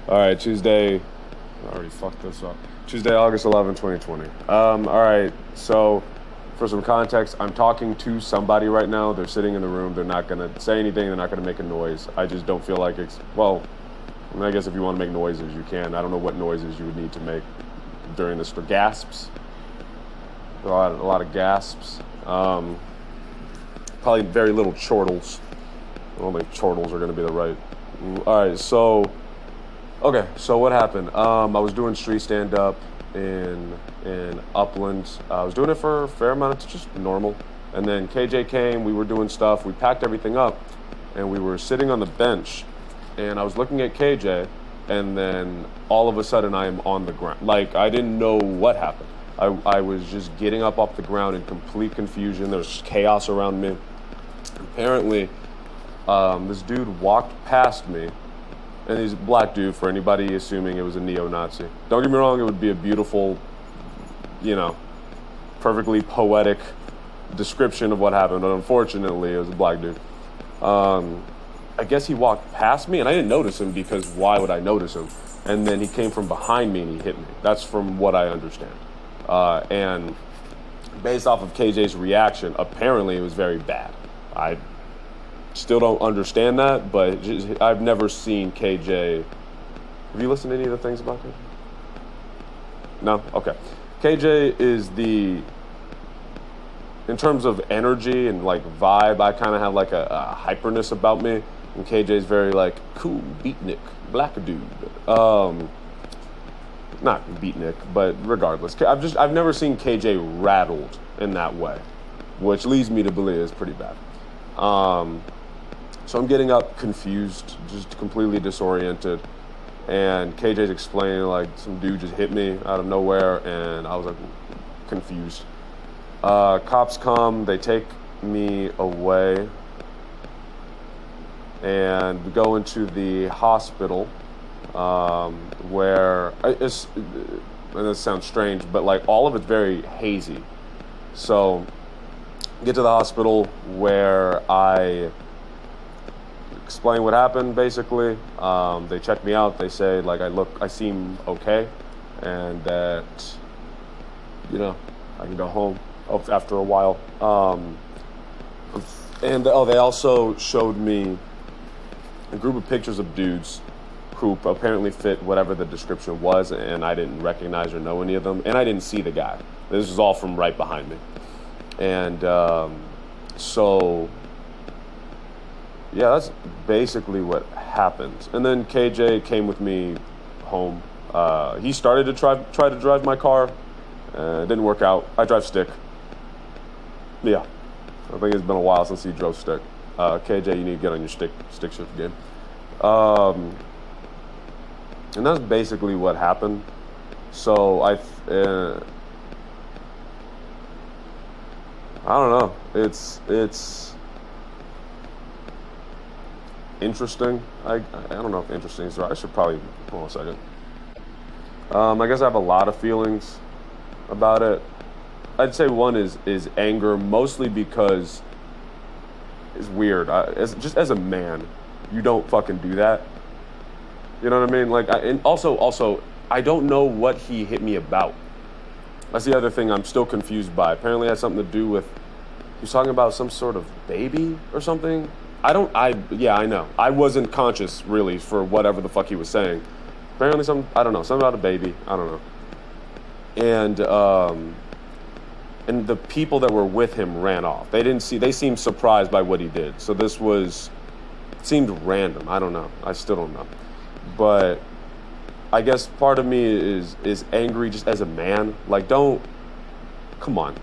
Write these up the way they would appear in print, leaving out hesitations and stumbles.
All right, Tuesday. I already fucked this up. Tuesday, August 11, 2020. All right, so for some context, I'm talking to somebody right now. They're sitting in the room. They're not going to say anything. They're not going to make a noise. I just don't feel like it's, well, I mean, I guess if you want to make noises, you can. I don't know what noises you would need to make during this. Gasps. A lot of gasps. Probably very little chortles. I don't think chortles are going to be the right. All right, so what happened? I was doing street stand up in Upland. I was doing it for a fair amount of just normal, and then KJ came. We were doing stuff. We packed everything up, and we were sitting on the bench, and I was looking at KJ, and then all of a sudden I am on the ground. Like, I didn't know what happened. I was just getting up off the ground in complete confusion. There was chaos around me. Apparently, this dude walked past me, and he's a black dude, for anybody assuming it was a neo-Nazi. Don't get me wrong, it would be a beautiful, perfectly poetic description of what happened, but unfortunately, it was a black dude. I guess he walked past me, and I didn't notice him because why would I notice him? And then he came from behind me and he hit me. That's from what I understand. And based off of KJ's reaction, apparently it was very bad. I still don't understand that, but I've never seen KJ. Have you listened to any of the things about KJ? No? Okay. KJ is in terms of energy and like vibe, I kind of have like a hyperness about me. And KJ's very like cool, beatnik, black dude. Not beatnik, but regardless. I've never seen KJ rattled in that way, which leads me to believe it's pretty bad. So I'm getting up confused, just completely disoriented. And KJ's explaining like some dude just hit me out of nowhere, and I was like confused. Cops come, they take me away, and we go into the hospital, where and this sounds strange, but like all of it's very hazy. So get to the hospital where I explain what happened, basically. They check me out. They say like I seem okay, and that I can go home after a while. And they also showed me a group of pictures of dudes who apparently fit whatever the description was, and I didn't recognize or know any of them, and I didn't see the guy. This is all from right behind me. And so yeah, that's basically what happened. And then KJ came with me home. He started to try to drive my car. It didn't work out. I drive stick. Yeah, I think it's been a while since he drove stick. KJ, you need to get on your stick shift game. And that's basically what happened. So I don't know. It's interesting. I don't know if interesting is right. I should probably hold on a second. I guess I have a lot of feelings about it. I'd say one is anger, mostly because it's weird. Just as a man, you don't fucking do that. You know what I mean? Like, and also, I don't know what he hit me about. That's the other thing I'm still confused by. Apparently, it had something to do with he was talking about some sort of baby or something. I know. I wasn't conscious really for whatever the fuck he was saying. Apparently, something about a baby. I don't know. And the people that were with him ran off. They seemed surprised by what he did. So seemed random. I don't know. I still don't know. But I guess part of me is angry just as a man. Like, come on.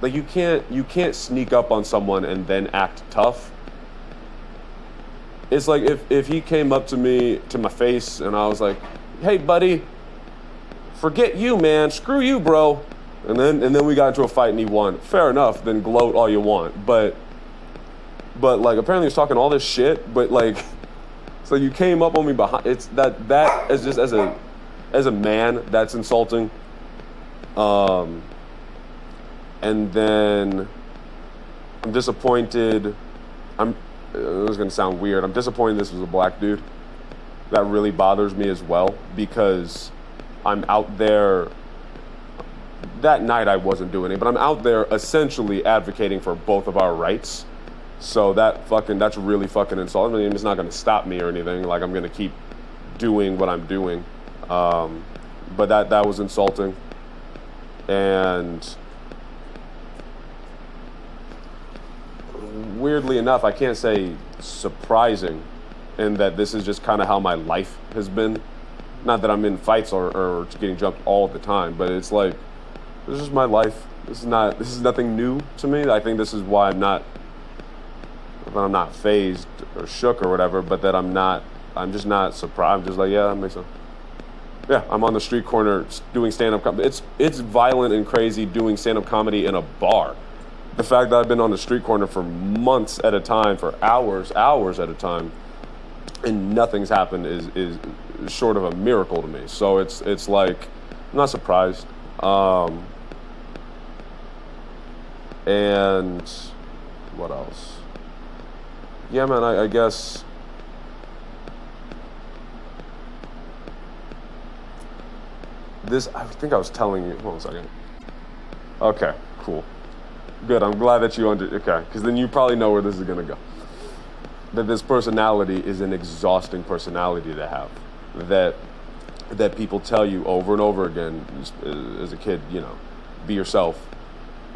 Like, you can't sneak up on someone and then act tough. It's like if he came up to me, to my face, and I was like, "Hey, buddy, forget you, man. Screw you, bro." And then we got into a fight and he won. Fair enough. Then gloat all you want. But like, apparently he's talking all this shit. But like, so you came up on me behind. It's that is just as a man, that's insulting. And then I'm disappointed. It was gonna sound weird. I'm disappointed this was a black dude. that really bothers me as well, because I'm out there. That night I wasn't doing it, but I'm out there essentially advocating for both of our rights. So that's really fucking insulting. I mean, it's not going to stop me or anything. Like, I'm going to keep doing what I'm doing. But that was insulting. And weirdly enough, I can't say surprising, in that this is just kind of how my life has been. Not that I'm in fights or getting jumped all the time, but it's like, this is my life. This is nothing new to me. I think this is why I'm not phased or shook or whatever, but that I'm just not surprised. I'm just like, yeah, that makes sense. Yeah, I'm on the street corner doing stand-up comedy. It's violent and crazy doing stand-up comedy in a bar. The fact that I've been on the street corner for months at a time, for hours at a time, and nothing's happened is short of a miracle to me. So it's like, I'm not surprised. And what else? Yeah, man, I guess I think I was telling you, hold on a second. Okay, cool. Good, I'm glad that okay, because then you probably know where this is gonna go. That this personality is an exhausting personality to have. That people tell you over and over again as a kid, be yourself.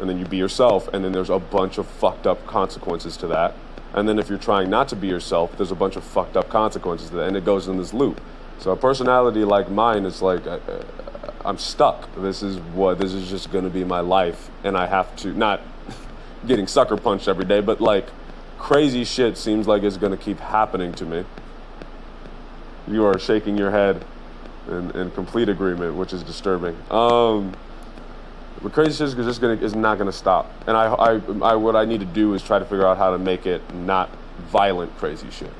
And then you be yourself, and then there's a bunch of fucked up consequences to that. And then if you're trying not to be yourself, there's a bunch of fucked up consequences to that, and it goes in this loop. So a personality like mine is like, I'm stuck. This is just gonna be my life, and I have to, not getting sucker punched every day, but like, crazy shit seems like it's gonna keep happening to me. You are shaking your head in complete agreement, which is disturbing. But crazy shit is not gonna stop. And I what I need to do is try to figure out how to make it not violent crazy shit.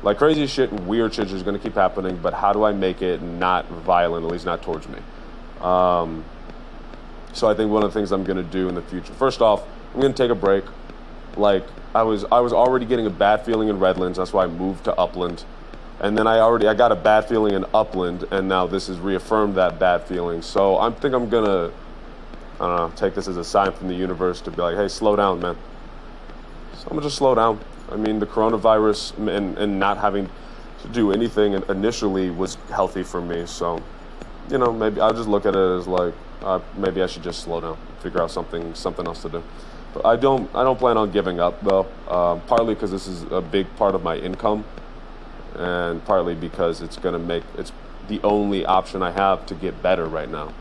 Like, crazy shit and weird shit is gonna keep happening, but how do I make it not violent, at least not towards me? So I think one of the things I'm gonna do in the future, first off, I'm gonna take a break. Like, I was already getting a bad feeling in Redlands, that's why I moved to Upland. And then I got a bad feeling in Upland, and now this has reaffirmed that bad feeling. So I think I'm gonna, I don't know, take this as a sign from the universe to be like, hey, slow down, man. So I'm gonna just slow down. I mean, the coronavirus and not having to do anything initially was healthy for me. So, maybe I'll just look at it as like, maybe I should just slow down, figure out something else to do. But I don't plan on giving up though. Partly because this is a big part of my income, and partly because it's the only option I have to get better right now.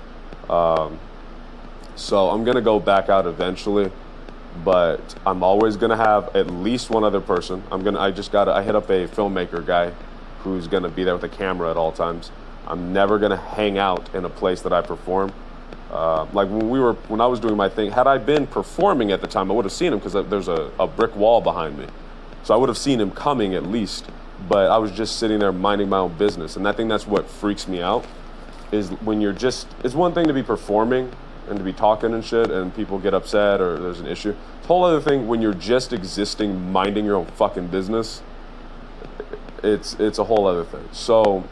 So I'm gonna go back out eventually, but I'm always gonna have at least one other person. I hit up a filmmaker guy who's gonna be there with a camera at all times. I'm never gonna hang out in a place that I perform. Like when I was doing my thing, had I been performing at the time, I would have seen him, because there's a brick wall behind me. So I would have seen him coming at least, but I was just sitting there minding my own business. And I think that's what freaks me out, is when it's one thing to be performing and to be talking and shit, and people get upset or there's an issue. It's a whole other thing when you're just existing, minding your own fucking business. It's a whole other thing. So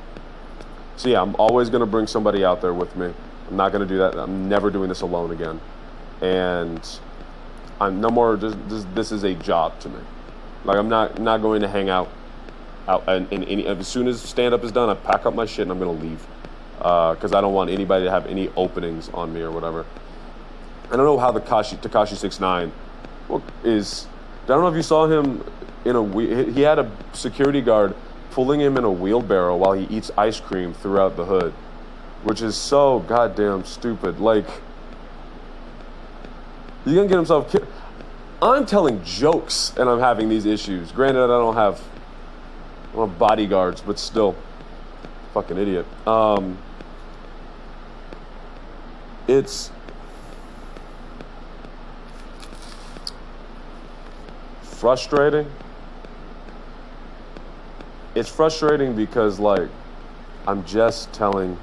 yeah, I'm always gonna bring somebody out there with me. I'm not gonna do that. I'm never doing this alone again. And I'm no more. This is a job to me. Like, I'm not going to hang out in any. As soon as stand up is done, I pack up my shit and I'm gonna leave. Because I don't want anybody to have any openings on me or whatever. I don't know how Tekashi 69 is. I don't know if you saw him he had a security guard pulling him in a wheelbarrow while he eats ice cream throughout the hood, which is so goddamn stupid. Like, he's gonna get himself killed. I'm telling jokes and I'm having these issues. Granted, I don't have bodyguards, but still, fucking idiot. It's frustrating. It's frustrating because, like, I'm just telling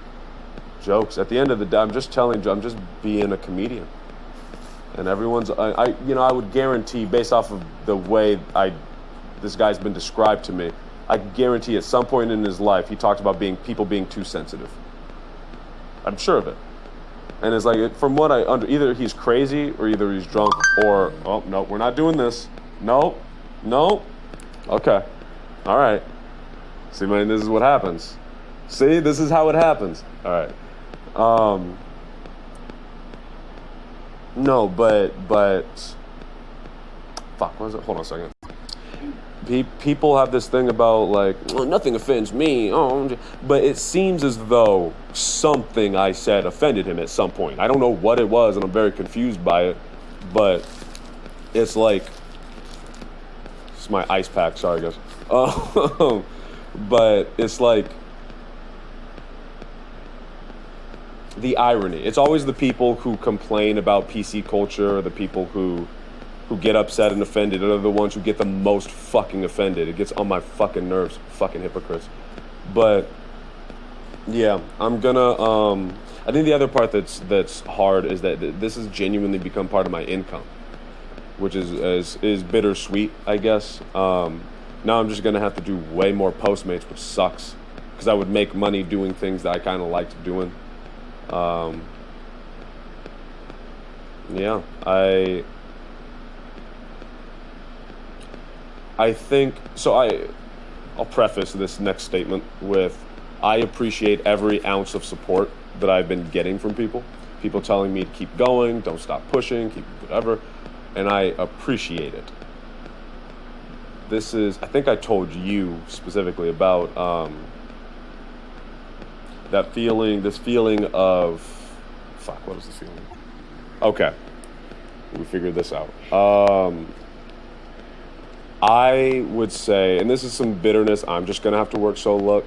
jokes. At the end of the day, I'm just being a comedian. And everyone's, I would guarantee, based off of the way this guy's been described to me, I guarantee at some point in his life, he talked about people being too sensitive. I'm sure of it. And it's like, from what either he's crazy or either he's drunk or, oh, no, we're not doing this. No. Okay. All right. See, man, this is what happens. See, this is how it happens. All right. No, but, fuck, what was it? Hold on a second. People have this thing about, like, well, nothing offends me. Oh, but it seems as though something I said offended him at some point. I don't know what it was, and I'm very confused by it. But it's like, it's my ice pack. Sorry, guys. But it's like the irony. It's always the people who complain about PC culture, or the people who get upset and offended are the ones who get the most fucking offended. It gets on my fucking nerves, fucking hypocrites. But yeah, I'm gonna I think the other part that's hard is that this has genuinely become part of my income, which is bittersweet, I guess. Now I'm just gonna have to do way more Postmates, which sucks, because I would make money doing things that I kind of liked doing. Yeah, I think, so I'll preface this next statement with, I appreciate every ounce of support that I've been getting from people. People telling me to keep going, don't stop pushing, keep whatever, and I appreciate it. This is, I think I told you specifically about this feeling of, fuck, what is this feeling? Okay, we figured this out. I would say, and this is some bitterness, I'm just going to have to work, so look,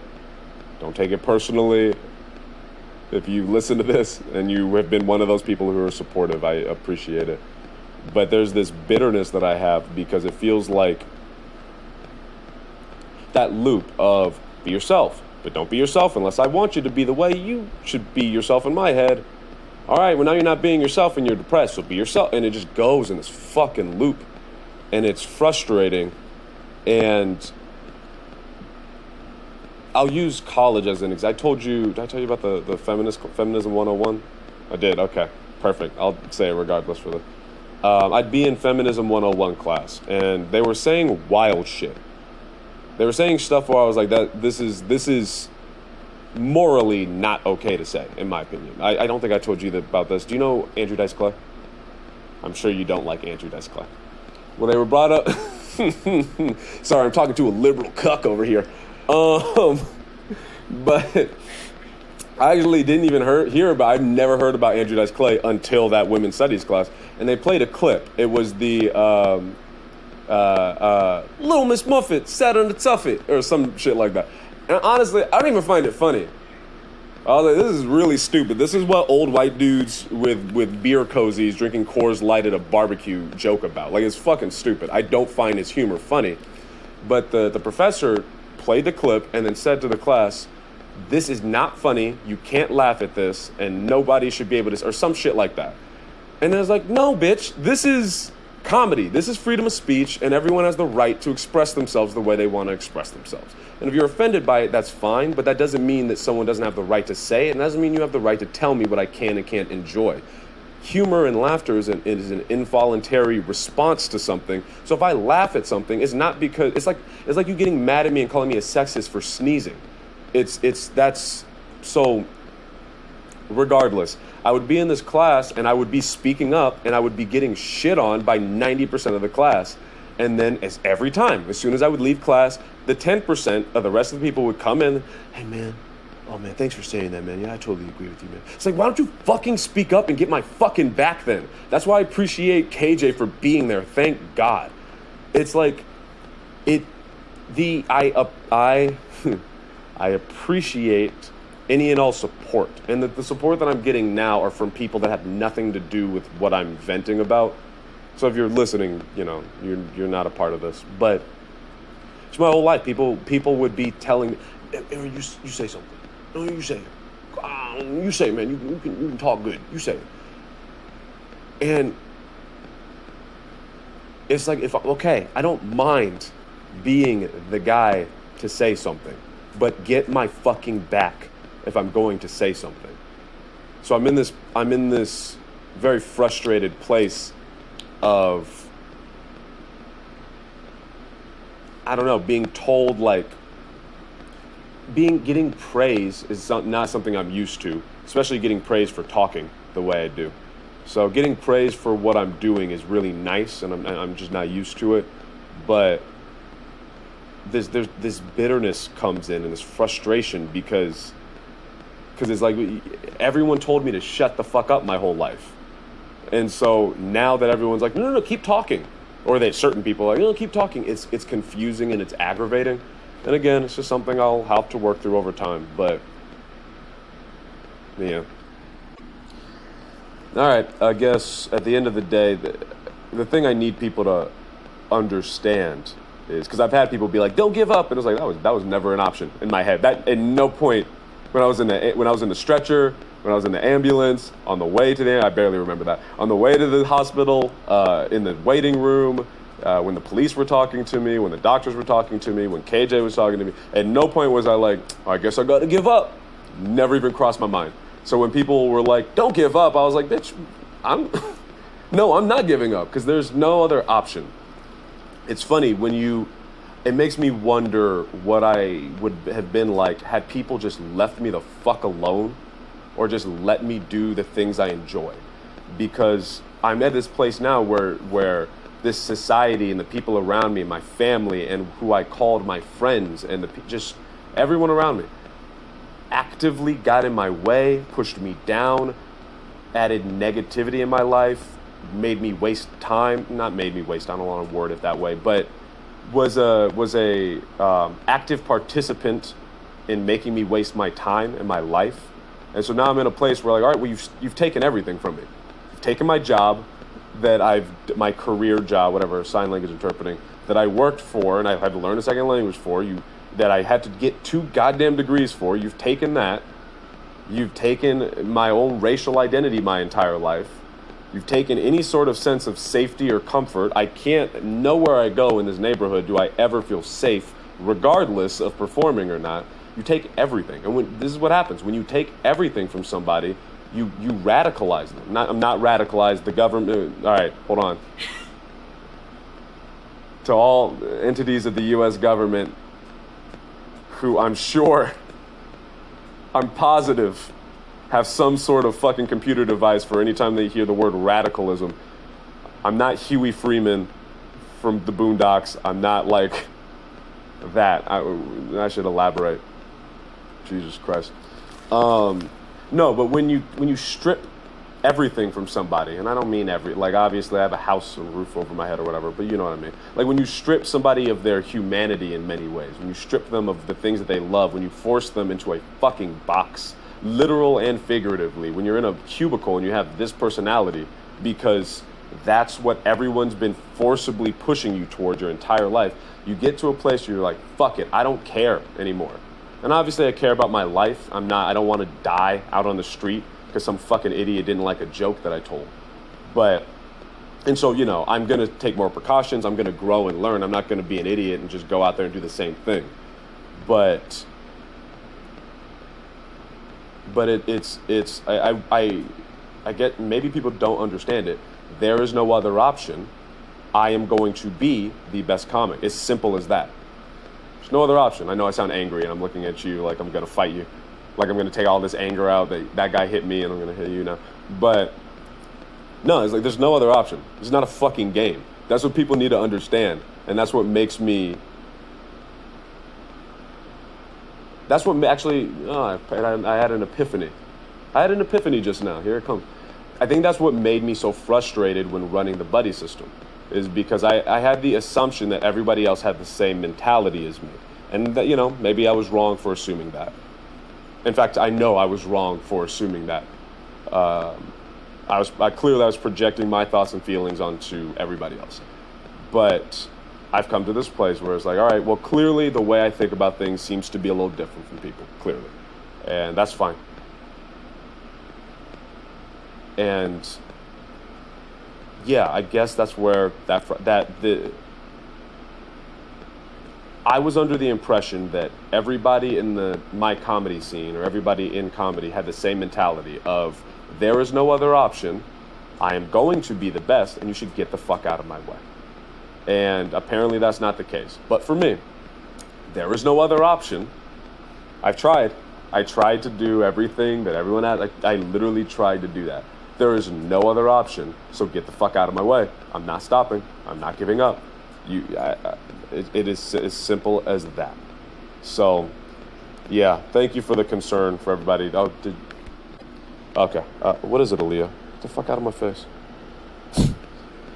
don't take it personally. If you listen to this and you have been one of those people who are supportive, I appreciate it. But there's this bitterness that I have because it feels like that loop of be yourself, but don't be yourself unless I want you to be the way you should be yourself in my head. All right, well, now you're not being yourself and you're depressed, so be yourself. And it just goes in this fucking loop. And it's frustrating, and I'll use college as an example. Did I tell you about the Feminism 101? I did, okay, perfect. I'll say it regardless for this. I'd be in Feminism 101 class, and they were saying wild shit. They were saying stuff where I was like, this is morally not okay to say, in my opinion. I don't think I told you about this. Do you know Andrew Dice Clay? I'm sure you don't like Andrew Dice Clay. Well, they were brought up. Sorry, I'm talking to a liberal cuck over here. But I actually didn't even hear about. I've never heard about Andrew Dice Clay until that women's studies class, and they played a clip. It was the Little Miss Muffet sat on the tuffet or some shit like that. And honestly, I don't even find it funny. I was like, this is really stupid. This is what old white dudes with beer cozies drinking Coors Light at a barbecue joke about. Like, it's fucking stupid. I don't find his humor funny. But the professor played the clip and then said to the class, this is not funny. You can't laugh at this, and nobody should be able to, or some shit like that. And I was like, no, bitch, this is comedy. This is freedom of speech, and everyone has the right to express themselves the way they want to express themselves. And if you're offended by it, that's fine, but that doesn't mean that someone doesn't have the right to say it, and that doesn't mean you have the right to tell me what I can and can't enjoy. Humor and laughter is an involuntary response to something. So if I laugh at something, it's not because it's like you getting mad at me and calling me a sexist for sneezing. That's so. Regardless, I would be in this class and I would be speaking up and I would be getting shit on by 90% of the class. And then every time, as soon as I would leave class, the 10% of the rest of the people would come in. Hey, man. Oh, man, thanks for saying that, man. Yeah, I totally agree with you, man. It's like, why don't you fucking speak up and get my fucking back then? That's why I appreciate KJ for being there. Thank God. It's like, I appreciate any and all support. And the support that I'm getting now are from people that have nothing to do with what I'm venting about. So if you're listening, you know, you're not a part of this. But it's my whole life. People would be telling me, Aaron, you say something. No, you say it. You say it, man. You can talk good. You say it. And it's like, I don't mind being the guy to say something, but get my fucking back if I'm going to say something. So I'm in this very frustrated place of, I don't know, being told like, getting praise is not something I'm used to, especially getting praise for talking the way I do. So getting praise for what I'm doing is really nice, and I'm just not used to it. But this bitterness comes in and this frustration because it's like everyone told me to shut the fuck up my whole life. And so now that everyone's like, no, keep talking. Or certain people are like, no, keep talking. It's confusing and it's aggravating. And again, it's just something I'll have to work through over time. But, yeah. All right, I guess at the end of the day, the thing I need people to understand is, because I've had people be like, don't give up. And it was like, that was never an option in my head. That, at no point, when I was in the stretcher, when I was in the ambulance, on the way to I barely remember that, on the way to the hospital, in the waiting room, when the police were talking to me, when the doctors were talking to me, when KJ was talking to me, at no point was I like, I guess I got to give up. Never even crossed my mind. So when people were like, don't give up, I was like, bitch, no, I'm not giving up, because there's no other option. It's funny it makes me wonder what I would have been like had people just left me the fuck alone, or just let me do the things I enjoy. Because I'm at this place now where this society and the people around me, my family, and who I called my friends, and just everyone around me, actively got in my way, pushed me down, added negativity in my life, made me waste time. Not made me waste, I don't want to word it that way, but was a active participant in making me waste my time and my life. And so now I'm in a place where, like, all right, well, you've taken everything from me. You've taken my job, my career job, whatever, sign language interpreting, that I worked for, and I had to learn a second language for, that I had to get 2 goddamn degrees for. You've taken that. You've taken my own racial identity my entire life. You've taken any sort of sense of safety or comfort. Nowhere I go in this neighborhood do I ever feel safe, regardless of performing or not. You take everything. And this is what happens. When you take everything from somebody, you radicalize them. I'm not radicalized. The government, all right, hold on. To all entities of the U.S. government, who I'm positive, have some sort of fucking computer device for any time they hear the word radicalism. I'm not Huey Freeman from the Boondocks. I'm not like that. I should elaborate. Jesus Christ. No, but when you strip everything from somebody, and I don't mean like obviously I have a house and roof over my head or whatever, but you know what I mean. Like when you strip somebody of their humanity in many ways, when you strip them of the things that they love, when you force them into a fucking box, literal and figuratively, when you're in a cubicle and you have this personality, because that's what everyone's been forcibly pushing you toward your entire life, you get to a place where you're like, fuck it, I don't care anymore. And obviously I care about my life. I don't want to die out on the street because some fucking idiot didn't like a joke that I told. And so, I'm going to take more precautions. I'm going to grow and learn. I'm not going to be an idiot and just go out there and do the same thing. But I get, maybe people don't understand it. There is no other option. I am going to be the best comic. It's simple as that. There's no other option. I know I sound angry and I'm looking at you like I'm going to fight you. Like I'm going to take all this anger out that guy hit me and I'm going to hit you now. But no, it's like there's no other option. It's not a fucking game. That's what people need to understand. And that's what makes me... That's what actually... I had an epiphany. I had an epiphany just now. Here it comes. I think that's what made me so frustrated when running the buddy system, is because I had the assumption that everybody else had the same mentality as me. And that, maybe I was wrong for assuming that. In fact, I know I was wrong for assuming that. I clearly was projecting my thoughts and feelings onto everybody else. But I've come to this place where it's like, all right, well, clearly the way I think about things seems to be a little different from people, clearly. And that's fine. And yeah, I guess that's where I was under the impression that everybody in my comedy scene or everybody in comedy had the same mentality of there is no other option. I am going to be the best, and you should get the fuck out of my way. And apparently that's not the case. But for me, there is no other option. I've tried. I tried to do everything that everyone had. I literally tried to do that. There is no other option, so get the fuck out of my way. I'm not stopping. I'm not giving up. It is as simple as that. So, yeah, thank you for the concern for everybody. Okay, what is it, Aaliyah? Get the fuck out of my face.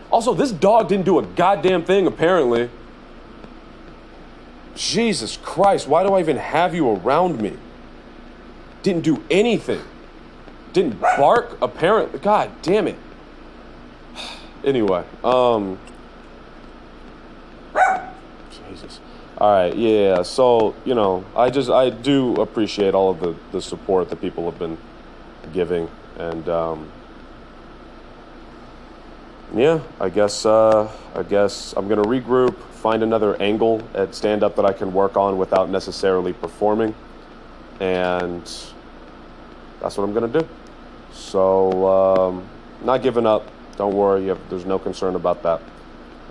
Also, this dog didn't do a goddamn thing, apparently. Jesus Christ, why do I even have you around me? Didn't do anything. Didn't bark, apparently. God damn it. Anyway, Jesus. All right, yeah, so, you know, I do appreciate all of the support that people have been giving, and, yeah, I guess I'm going to regroup, find another angle at stand-up that I can work on without necessarily performing, and that's what I'm going to do. So, not giving up. Don't worry. There's no concern about that.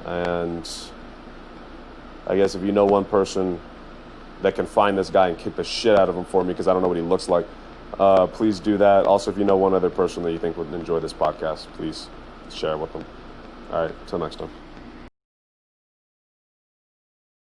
And I guess if you know one person that can find this guy and kick the shit out of him for me, because I don't know what he looks like, please do that. Also, if you know one other person that you think would enjoy this podcast, please share it with them. All right, till next time.